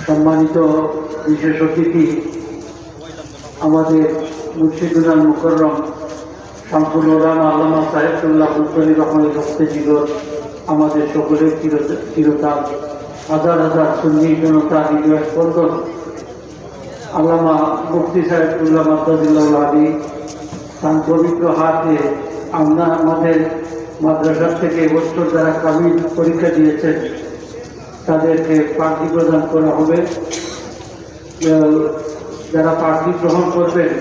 সম্মানিত বিশেষ অতিথি আমাদের মুর্শিদুল মুকররম শামসুল উলামা আল্লামা সাহেবুল্লাহ ফুলতলি রহমানের রক্তে জিগর আমাদের সকলের চিরকাল হাজার হাজার সুন্নি জনতা হৃদয় স্পন্দন আল্লামা মুফতি সাহেবুল্লাহ মাদ্দাজিল্লাহ আলী তার পবিত্র হাতে আমরা আমাদের মাদ্রাসা থেকে এবছর যারা কামিল পরীক্ষা দিয়েছেন তাদেরকে পাখি প্রদান করা হবে। যারা পাখি গ্রহণ করবেন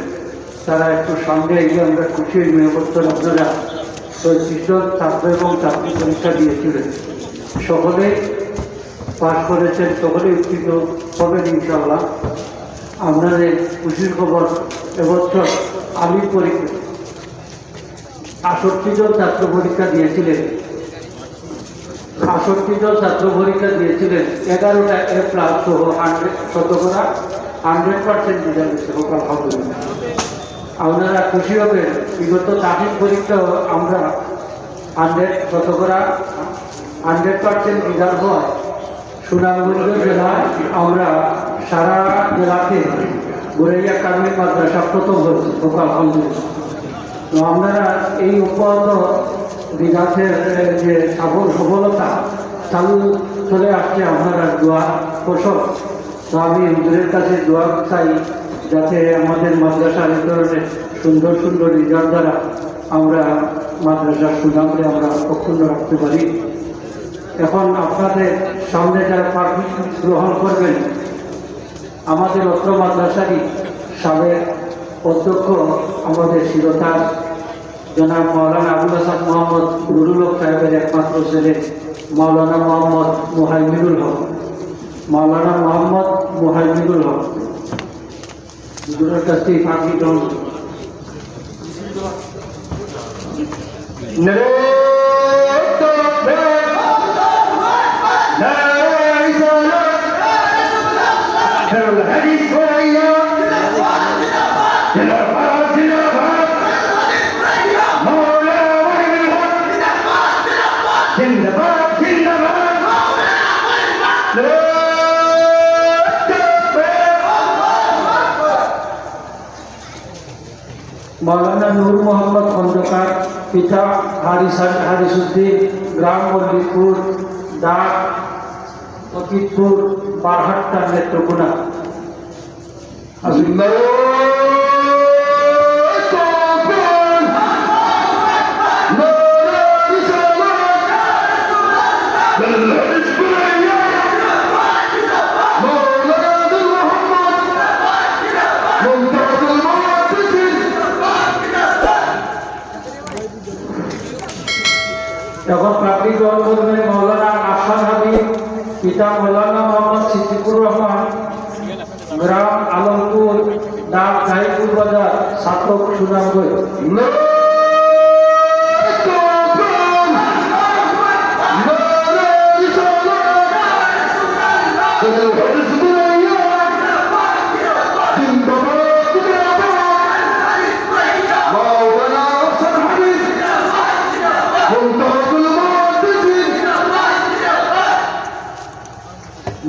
তারা একটু সামনে এগিয়ে আমরা খুশি হই। এবছর আপনারা 35 জন ছাত্র এবং ছাত্রী পরীক্ষা দিয়েছিলেন, সকলেই পাশ করেছেন, সকলেই উত্তীর্ণ হবেন ইনশাআল্লাহ। আপনাদের খুশির খবর, এবছর আলিম পরীক্ষা 68 জন ছাত্র পরীক্ষা দিয়েছিলেন, 68 জন ছাত্র পরীক্ষা দিয়েছিলেন। 11টা এ প্লাস সহ 100% রেজাল্ট হয়েছে। আলহামদুলিল্লাহ, আপনারা খুশি হবেন। বিগত দাখিল পরীক্ষাও আমরা 100% রেজাল্ট হয়। সুনামগঞ্জ জেলায় আমরা সারা জেলাতে ঘুরাইয়া কামিল মাদ্রাসা প্রথম হয়েছে। আলহামদুলিল্লাহ, তো আপনারা এই উপাহত রেজাল্টের যে সফলতা চালু চলে আসছে আপনারা দোয়া ফসল। তো আমি হুজুরের কাছে দোয়া চাই যাতে আমাদের মাদ্রাসার এই ধরনের সুন্দর সুন্দর রেজাল্ট দ্বারা আমরা মাদ্রাসার সুনামে আমরা অক্ষুণ্ণ রাখতে পারি। এখন আপনাদের সামনে যারা পাখি গ্রহণ করবেন আমাদের অত্র মাদ্রাসারই সাবেক অধ্যক্ষ আমাদের শিরোতাজ জনাব মাওলানা আবুল হাসান মোহাম্মদ নুরুল হক সাহেবের একমাত্র ছেলে মাওলানা মোহাম্মদ মুহাইমিনুল হক, মাওলানা মোহাম্মদ মুহাইমিনুল হক হুজুরের কাছ থেকে পাখি গ্রহণ मौलाना नूर मोहम्मद खंडकार, पिता हारिसुद्दीन, ग्राम मल्लिकपुर, डाक फकीरपुर, बारहट्टा नेत्रकोना। এখন পাখি গ্রহণ করবেন মৌলানা আহসান হাবিব, পিতা মৌলানা মোহাম্মদ সিদ্দিকুর রহমান, গ্রাম আলমপুর, ডাক জাহিদপুর বাজার, ছাত্র সুনামগঞ্জ।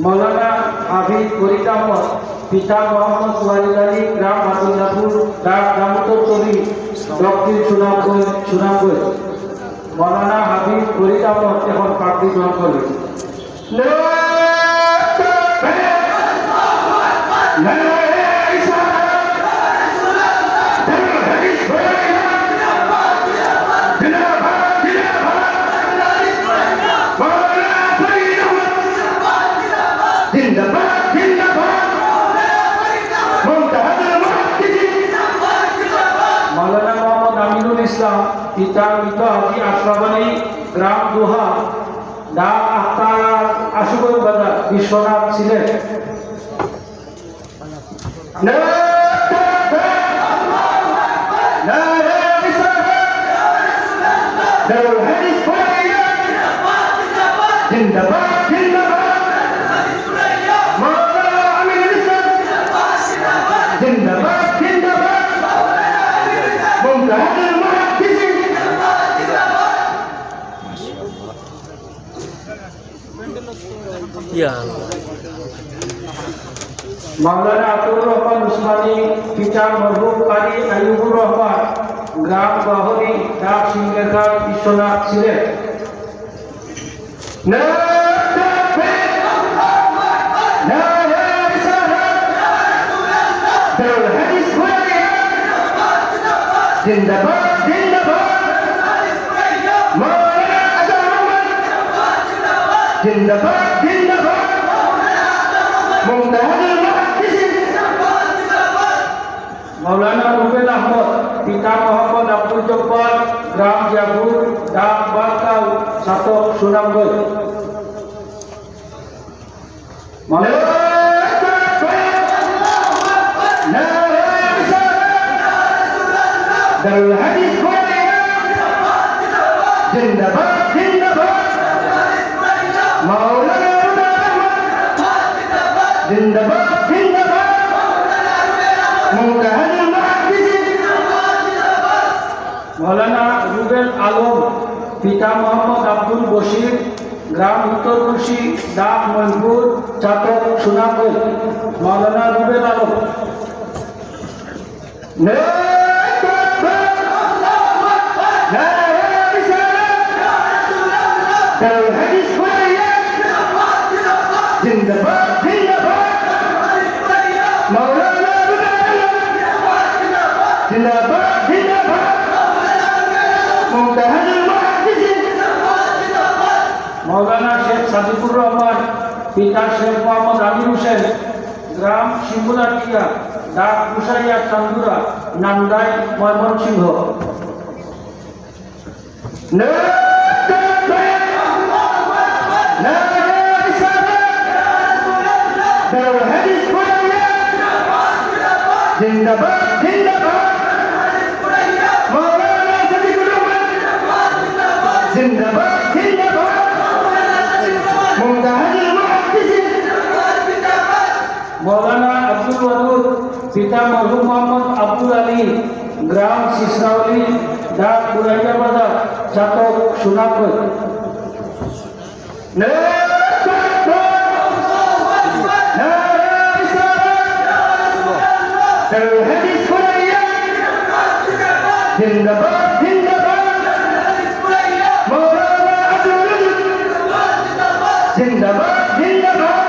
मौलाना हाफिज फरीद अहमद, पिता मोहम्मद वालिद अली, ग्राम मादुल्लापुर, डाक दामोदरतली, दक्षिण सुनामगंज। मौलाना हाफिज फरीद अहमद এখন পাখি গ্রহণ করবেন। मौलाना मोहम्मद अमीनुल इस्लाम, पिता मृत हाजी अशरफ अली, ग्राम दोहा, डाक আখতার আশুগঞ্জ বাজার, বিশ্বনাথ, সিলেট। Ya Allah. মাওলানা আব্দুর রহমান উসমানী, পিতা মরহুম কারি আইয়ুবুর রহমান, গ্রাম গহরি, ডাক সিংহেরঘাট, বিশ্বনাথ, সিলেট। জিন্দাবাদ জিন্দাবাদ মাওলানা আব্দুর রহমান জিন্দাবাদ জিন্দাবাদ মুমতাজুল মুহাদ্দিসিন মাওলানা রুবেল আহমদ, পিতা মোহাম্মদ আব্দুল জব্বার, গ্রাম জাগুর, ডাক বারকাউ, ছাতক, সুনামগঞ্জ। দারুল হাদিস জিন্দাবাদ জিন্দাবাদ মাওলানা রুবেল আহমদ জিন্দাবাদ জিন্দাবাদ মুমতাজুল মুহাদ্দিসিন মাওলানা রুবেল আলম, পিতা মোহাম্মদ আব্দুল বশির, গ্রাম উত্তর কুশি, ডাক মনপুর, ছাতক, সুনামগঞ্জ। মাওলানা রুবেল আলম। দারুল হাদিস জিন্দাবাদ জিন্দাবাদ মাওলানা রুবেল আলম জিন্দাবাদ জিন্দাবাদ মুমতাজুল মুহাদ্দিসিন মাওলানা শেখ সাদিকুর রহমান, পিতা শেখ মোহাম্মদ আমির হোসেন, গ্রাম শিমুলাটিয়া, ডাক কুশাইয়া, চান্দুরা, নান্দাই, ময়মনসিংহ। দারুল হাদিস জিন্দাবাদ জিন্দাবাদ মাওলানা সাদিকুর রহমান জিন্দাবাদ জিন্দাবাদ মুমতাজুল মুহাদ্দিসিন মাওলানা আব্দুল ওয়াদুদ, পিতা মরহুম মোহাম্মদ আব্দুল আলী, গ্রাম সিসরাউলি, ডাক বুরাইয়া বাজার, ছাতক, সুনামগঞ্জ। দারুল হাদিস জিন্দাবাদ জিন্দাবাদ মাওলানা আব্দুল জিন্দাবাদ জিন্দাবাদ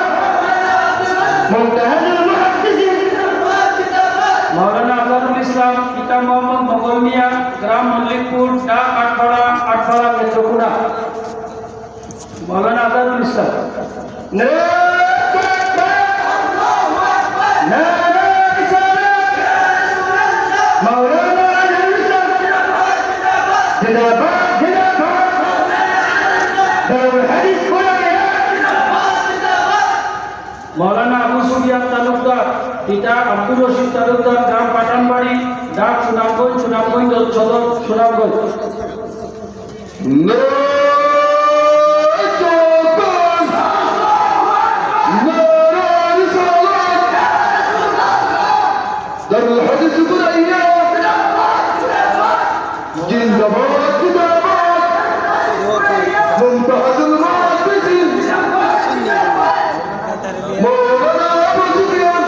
মুমতাজুল মুহাদ্দিসিন মাওলানা আজহারুল ইসলাম, পিতা মোহাম্মদ মঙ্গল মিয়া, গ্রাম মল্লিকপুর, ডাক আটপাড়া, আটপাড়া, নেত্রকোনা। মাওলানা আজহারুল ইসলাম। মাওলানা আজহারুল ইসলাম জিন্দাবাদ জিন্দাবাদ দারুল হাদিস মাওলানা আবু সুফিয়ান তালুকদার, পিতা আব্দুর রশিদ তালুকদার, গ্রাম পাঠানবাড়ি, ডাক সুনামগঞ্জ, সুনামগঞ্জ সদর, সুনামগঞ্জ। দারুল হাদিস জিন্দাবাদ জিন্দাবাদ মুমতাজুল মুহাদ্দিসিন মাওলানা আবু সুফিয়ান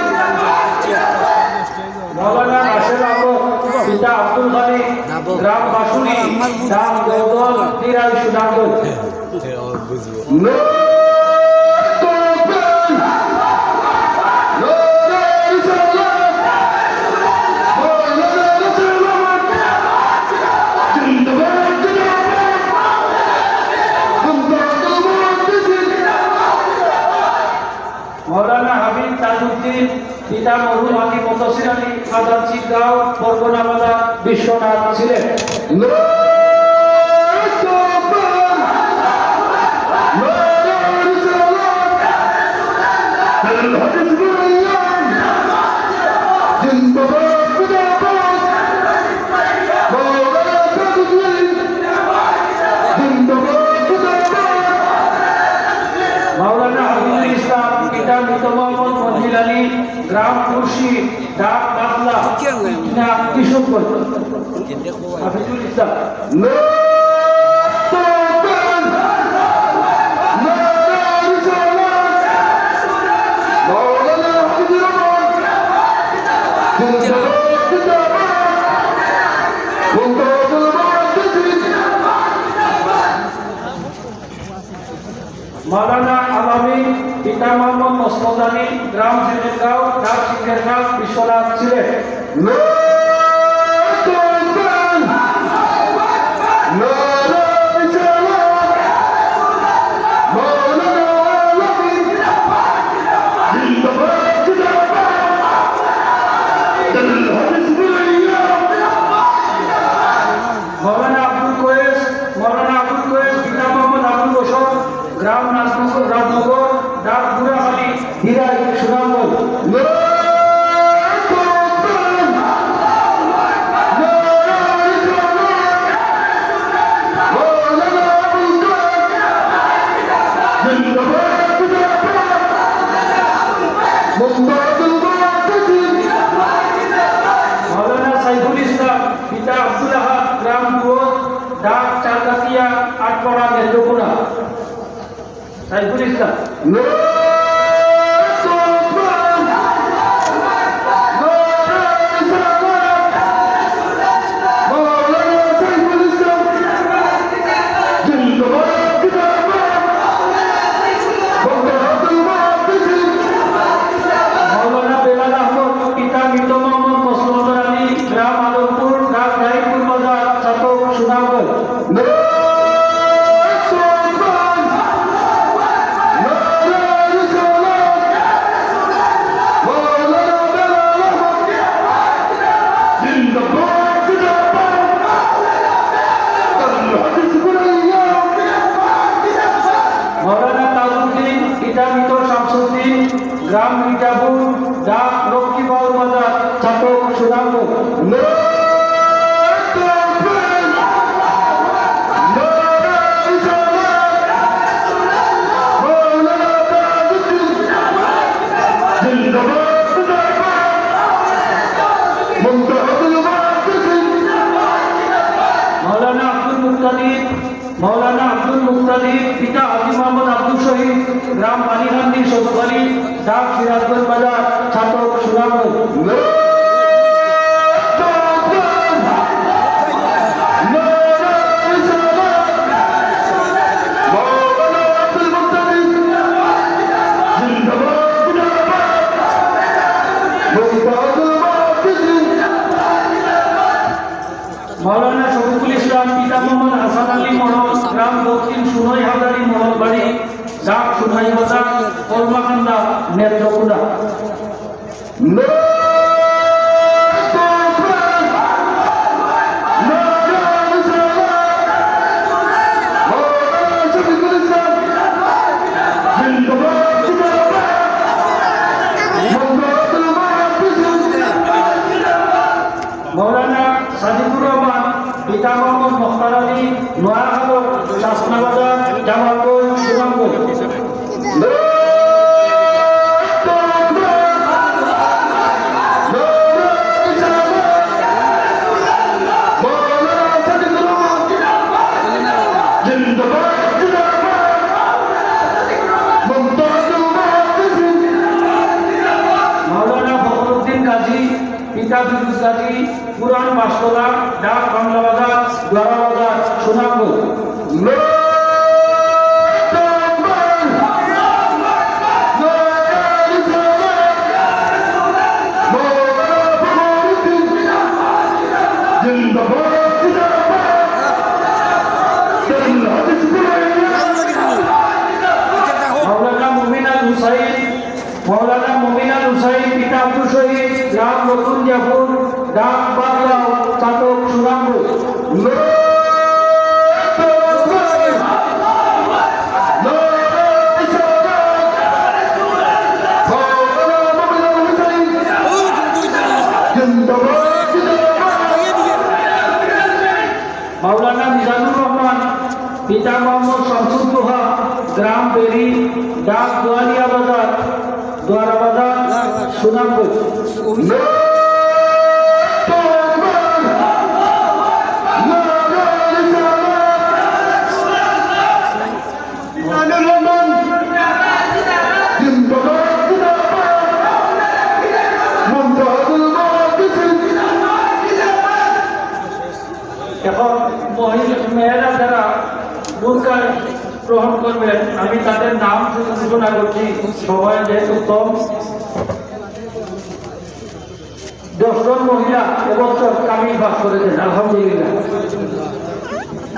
মাওলানা নাসির আহমদ, পিতা আব্দুল খালিক, গ্রাম বাসুরি, ডাক দেওদল, তিরাই, সুনামগঞ্জ। মাওলানা হাবিব তাজউদ্দিন, পিতা মরহুম হাজি মুতাসির আলী, খাজাঞ্চি গাঁও, পরগনা বাজার, বিশ্বনাথ, সিলেট। মাওলানা হাবিবুল ইসলাম, পিতা মৃত মোহাম্মদ মজিল আলী, গ্রাম কুর্শি, ডাক পাতলা, কিশোরগঞ্জ। হাবিবুল ইসলাম। মাওলানা হাবিবুর রহমান मौलाना आलमी पिता मोहम्मद मस्तदानी ग्राम सेनेगांव ढाक सिंगरगांव विश्वनाथ सिलेट मौलाना अब्दुल कोयस पिता मोहम्मद अब्दुल रशद ग्राम नाजमुल राजनगर ढाक बुराखाली हिराई सुनामगंज मौलाना साइफुल इस्लाम पिता अब्दुल अहद ग्राम दुआ ढाक चारकातिया आटपाड़ा नेत्रकोना साइफुल इस्लाम मौलाना बेलाल अहमद पिता मृत मोहम्मद मसलुद्दीन अली ग्राम आलमपुर ढाक गाईपुर बाजार छातक सुनामगंज मौलाना ताजुद्दीन पिता मृत शामसुद्दीन ग्राम मिर्जापुर ढाक लक्ष्मीबाग बाजार छातक सुनामगंज मौलाना अब्दुल मुक्तादिर पिता हाजी मोहम्मद अब्दुल शहीद ग्राम पानीगांधी ससुबाड़ी ढाक सिराजगंज बाजार छातक सुनामगंज मौलाना शफीकुल इस्लाम पिता मोहम्मद हसन अली मोहन ग्राम दक्षिण सुनई हाजारी मोहन बाड़ी ढाक सुनई बाजार कलमाकांदा नेत्रकोना मौलाना सादिकुर रहमान पिता मोहम्मद मुख्तार अली नयाहादर शासना बाजार জামালগঞ্জ সুনামগঞ্জ পিতা বিদ্যুৎ গাজী পুরান বাসতলা ঢাক বাংলা বাজার দ্বারা বাজার সুনামগঞ্জ मौलाना मुमिनाल हुसैन पिता अब्दुल शहीद ग्राम नতুন জাফর ঢাক বাগলাও চাতক সুনামগঞ্জ मौलाना मिजानुर रहमान पिता मोहम्मद शमसुल दोहा ग्राम बेरी ढाक दोआलिया बाजार द्वारा बाजार सुनामगंज পুরস্কার গ্রহণ করবেন। আমি তাদের নাম ঘোষণা করছি, সবাই যেহেতু কম। 10 জন মহিলা এবছর কামিল পাস করেছেন, আলহামদুলিল্লাহ।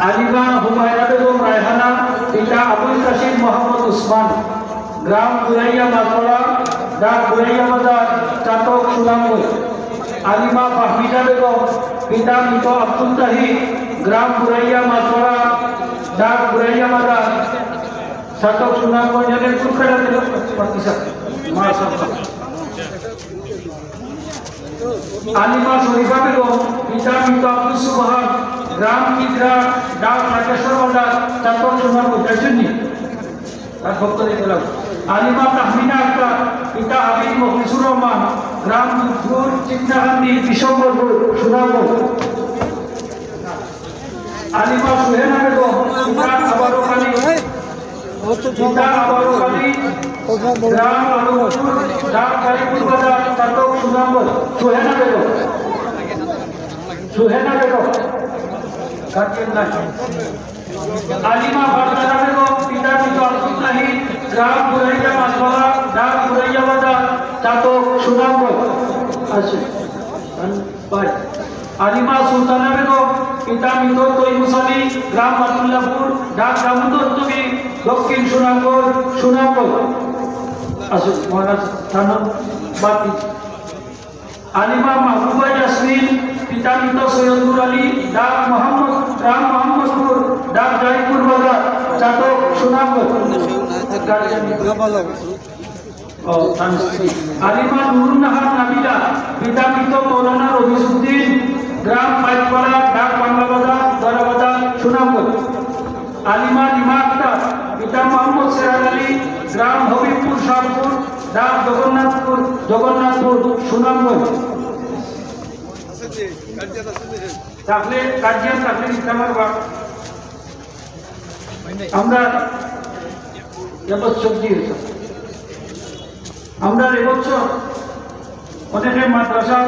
আলিমা হুমায়রা বেগম রায়হানা, পিতা আবুল কাসিম মোহাম্মদ উসমান, গ্রাম গুরাইয়া মাছড়া, ডাক গুরাইয়া বাজার, চাতক সুনামগঞ্জ। আলিমা ফাহমিদা বেগম, পিতা মৃত আব্দুল তাহি, গ্রাম গুরাইয়া মাছড়া, ডাক গুরাইয়া বাজার, চাতক সুনামগঞ্জের পুরস্কার দিল মাশাআল্লাহ। আলিমা শরীফা বেগম, পিতা মৃত আব্দুল সুবহান, গ্রাম কিদ্রা, ডাক নাগেশ্বর বাজার, চাতক সুনামগঞ্জ। তার ভক্তদের দিলাম। আলিমা তাহমিনা আক্তার, পিতা হাবিব মখলিসুর রহমান, গ্রাম দুধপুর, চিন্তাকান্দি, বিশম্বরপুর, সুনামগঞ্জ। আলিমা সুহেনা বেগম, পিতা আবারও কালী, গ্রাম আলমপুর, ডাক কালীপুর বাজার, চাতক সুনামগঞ্জ। সুহেনা বেগম আলিমা বারদানা বেগম, পিতা মৃত আব্দুল তাহি, গ্রাম গুরাইয়া মাছবালা, ডাক গুরাইয়া বাজার, চাতক সুনামগঞ্জ। আলিমা সুলতানা বেগম, পিতা মৃত তৈমুস আলী, গ্রাম আব্দুল্লাহপুর, ডাক দামোদরতলি, দক্ষিণ সুনামগঞ্জ। আলিমা মাহবুবা ইয়াসমিন, পিতা মৃত সৈয়দুর আলী, ডাক গ্রাম মোহাম্মদপুর, ডাক জয়পুর বাজার, চাতক সুনামগঞ্জ। আলিমা নুরুন্নাহার নাবিলা, পিতা মৃত মৌলানা রবিউদ্দিন, গ্রাম পাইকপাড়া, ডাক বাংলা বাজার, দরাবাজার, সুনামগঞ্জ। আলিমা নিমা আক্তার, পিতা মোহাম্মদ সেরাজ আলী, গ্রাম হবিবপুর শাহপুর, ডাক জগন্নাথপুর, সুনামগঞ্জ। তাহলে কাজিয়া তাহলে ইসলামের বাক আমরা এবছর দিয়েছি। আমরা এবছর অনেকে মাদ্রাসা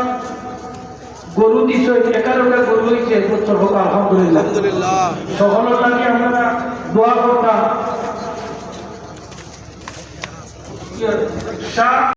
গরু দিচ্ছে, 11টা গরু হয়েছে এবছর হোক, আলহামদুলিল্লাহ। সফলতা নিয়ে আমরা দোয়া করতাম।